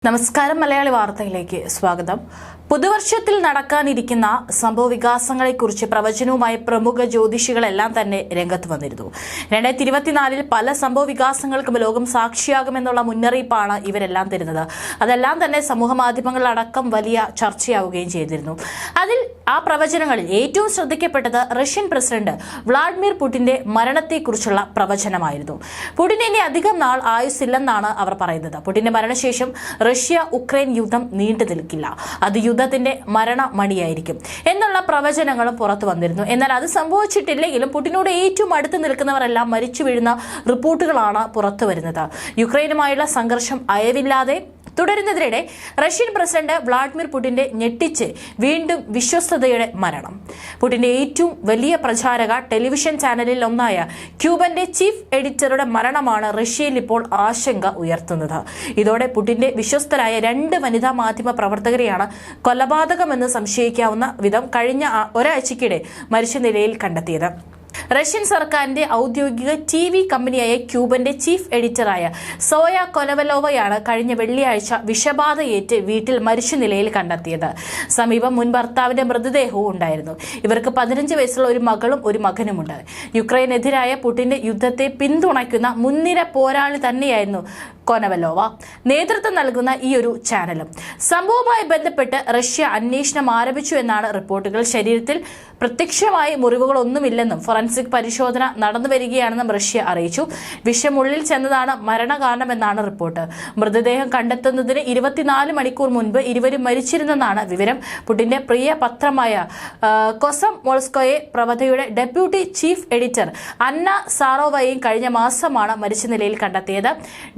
നമസ്കാരം മലയാളി വാർത്തയിലേക്ക് സ്വാഗതം. പുതുവർഷത്തിൽ നടക്കാനിരിക്കുന്ന സംഭവവികാസങ്ങളെക്കുറിച്ച് പ്രവചനവുമായി പ്രമുഖ ജ്യോതിഷികളെല്ലാം തന്നെ രംഗത്ത് വന്നിരുന്നു. 2024 പല സംഭവവികാസങ്ങൾക്കും ലോകം സാക്ഷിയാകുമെന്നുള്ള മുന്നറിയിപ്പാണ് ഇവരെല്ലാം തരുന്നത്. അതെല്ലാം തന്നെ സമൂഹ മാധ്യമങ്ങളിലടക്കം വലിയ ചർച്ചയാവുകയും ചെയ്തിരുന്നു. അതിൽ ആ പ്രവചനങ്ങളിൽ ഏറ്റവും ശ്രദ്ധിക്കപ്പെട്ടത് റഷ്യൻ പ്രസിഡന്റ് വ്ളാഡിമിർ പുടിന്റെ മരണത്തെക്കുറിച്ചുള്ള പ്രവചനമായിരുന്നു. പുടിന് ഇനി അധികം നാൾ ആയുസ്സില്ലെന്നാണ് അവർ പറയുന്നത്. പുടിന്റെ മരണശേഷം റഷ്യ ഉക്രൈൻ യുദ്ധം നീണ്ടു നിൽക്കില്ല, അത് യുദ്ധത്തിന്റെ മരണമണിയായിരിക്കും എന്നുള്ള പ്രവചനങ്ങളും പുറത്തു വന്നിരുന്നു. എന്നാൽ അത് സംഭവിച്ചിട്ടില്ലെങ്കിലും പുടിനോട് ഏറ്റവും അടുത്ത് നിൽക്കുന്നവരെല്ലാം മരിച്ചു വീഴുന്ന റിപ്പോർട്ടുകളാണ് പുറത്തു വരുന്നത്. യുക്രൈനുമായുള്ള സംഘർഷം അയവില്ലാതെ തുടരുന്നതിനിടെ റഷ്യൻ പ്രസിഡന്റ് വ്ളാഡിമിർ പുടിന്റെ ഞെട്ടിച്ച് വീണ്ടും വിശ്വസ്തയുടെ മരണം. പുടിന്റെ ഏറ്റവും വലിയ പ്രചാരക ടെലിവിഷൻ ചാനലിൽ ഒന്നായ ക്യൂബന്റെ ചീഫ് എഡിറ്ററുടെ മരണമാണ് റഷ്യയിൽ ഇപ്പോൾ ആശങ്ക ഉയർത്തുന്നത്. ഇതോടെ പുടിന്റെ വിശ്വസ്തരായ 2 വനിതാ മാധ്യമ പ്രവർത്തകരെയാണ് കൊലപാതകമെന്ന് സംശയിക്കാവുന്ന വിധം കഴിഞ്ഞ ഒരാഴ്ചയ്ക്കിടെ മരിച്ച നിലയിൽ കണ്ടെത്തിയത്. റഷ്യൻ സർക്കാരിന്റെ ഔദ്യോഗിക TV കമ്പനിയായ ക്യൂബന്റെ ചീഫ് എഡിറ്ററായ സോയ കൊനവലോവയാണ് കഴിഞ്ഞ വെള്ളിയാഴ്ച വിഷബാധയേറ്റ് വീട്ടിൽ മരിച്ച നിലയിൽ കണ്ടെത്തിയത്. സമീപം മുൻ ഭർത്താവിന്റെ മൃതദേഹവും ഉണ്ടായിരുന്നു. ഇവർക്ക് 15 വയസ്സുള്ള ഒരു മകളും ഒരു മകനുമുണ്ട്. യുക്രൈനെതിരായ പുടിന്റെ യുദ്ധത്തെ പിന്തുണയ്ക്കുന്ന മുൻനിര പോരാളി തന്നെയായിരുന്നു കൊനവലോവ നേതൃത്വം നൽകുന്ന ഈ ഒരു ചാനലും. സംഭവവുമായി ബന്ധപ്പെട്ട് റഷ്യ അന്വേഷണം ആരംഭിച്ചു എന്നാണ് റിപ്പോർട്ടുകൾ. ശരീരത്തിൽ പ്രത്യക്ഷമായി മുറിവുകളൊന്നുമില്ലെന്നും ഫോറൻസിക് പരിശോധന നടന്നുവരികയാണെന്നും റഷ്യ അറിയിച്ചു. വിഷമുള്ളിൽ ചെന്നതാണ് മരണകാരണമെന്നാണ് റിപ്പോർട്ട്. മൃതദേഹം കണ്ടെത്തുന്നതിന് 24 മണിക്കൂർ മുൻപ് ഇരുവരും മരിച്ചിരുന്നെന്നാണ് വിവരം. പുടിന്റെ പ്രിയ പത്രമായ കൊസമോൾസ്കോയെ പ്രവധയുടെ ഡെപ്യൂട്ടി ചീഫ് എഡിറ്റർ അന്ന സാറോവയും കഴിഞ്ഞ മാസമാണ് മരിച്ച നിലയിൽ കണ്ടെത്തിയത്.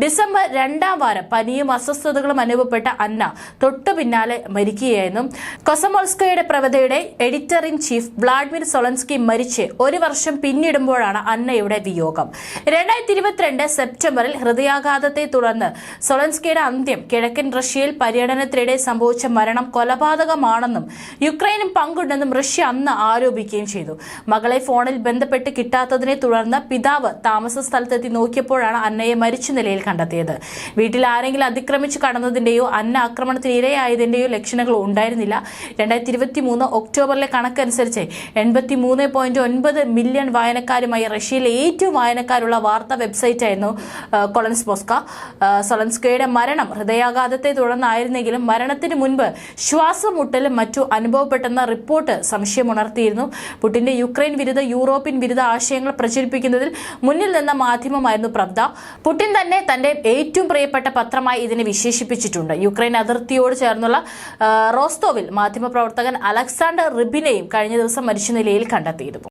ഡിസംബർ 2ാം വാരം പനിയും അസ്വസ്ഥതകളും അനുഭവപ്പെട്ട അന്ന തൊട്ടു പിന്നാലെ മരിക്കുകയായിരുന്നു. കൊസമോൾസ്കോയുടെ പ്രവധയുടെ എഡിറ്റർ ഇൻ ചീഫ് വ്ളാഡിമിർ സൊളൻസ്കി മരിച്ച് 1 വർഷം പിന്നിടുമ്പോഴാണ് അന്നയുടെ വിയോഗം. 2022 സെപ്റ്റംബറിൽ ഹൃദയാഘാതത്തെ തുടർന്ന് സൊളൻസ്കിയുടെ അന്ത്യം കിഴക്കൻ റഷ്യയിൽ പര്യടനത്തിനിടെ സംഭവിച്ച മരണം കൊലപാതകമാണെന്നും യുക്രൈനും പങ്കുണ്ടെന്നും റഷ്യ അന്ന് ആരോപിക്കുകയും ചെയ്തു. മകളെ ഫോണിൽ ബന്ധപ്പെട്ട് കിട്ടാത്തതിനെ തുടർന്ന് പിതാവ് താമസ സ്ഥലത്തെത്തി നോക്കിയപ്പോഴാണ് അന്നയെ മരിച്ച നിലയിൽ കണ്ടെത്തിയത്. വീട്ടിൽ ആരെങ്കിലും അതിക്രമിച്ച് കടന്നതിന്റെയോ അന്ന ആക്രമണത്തിന് ഇരയായതിന്റെയോ ലക്ഷണങ്ങൾ ഉണ്ടായിരുന്നില്ല. 2023 ഒക്ടോബറിലെ കണക്കനുസരിച്ച് 83.9 മില്യൺ വായനക്കാരുമായി റഷ്യയിലെ ഏറ്റവും വായനക്കാരുള്ള വാർത്താ വെബ്സൈറ്റ് ആയിരുന്നു കൊളൻസ്പോസ്ക. സൊളൻസ്കയുടെ മരണം ഹൃദയാഘാതത്തെ തുടർന്നായിരുന്നെങ്കിലും മരണത്തിന് മുൻപ് ശ്വാസം മുട്ടലും മറ്റു അനുഭവപ്പെട്ടെന്ന റിപ്പോർട്ട് സംശയമുണർത്തിയിരുന്നു. പുടിന്റെ യുക്രൈൻ വിരുദ്ധ യൂറോപ്യൻ വിരുദ്ധ ആശയങ്ങൾ പ്രചരിപ്പിക്കുന്നതിൽ മുന്നിൽ നിന്ന മാധ്യമമായിരുന്നു പ്രവ്ദ. പുടിൻ തന്നെ തന്റെ ഏറ്റവും പ്രിയപ്പെട്ട പത്രമായി ഇതിനെ വിശേഷിപ്പിച്ചിട്ടുണ്ട്. യുക്രൈൻ അതിർത്തിയോട് ചേർന്നുള്ള റോസ്തോവിൽ മാധ്യമപ്രവർത്തകൻ അലക്സാണ്ടർ റിബിനെയും കഴിഞ്ഞ ദിവസം മരിച്ച നിലയിൽ കണ്ടെത്തിയിരുന്നു.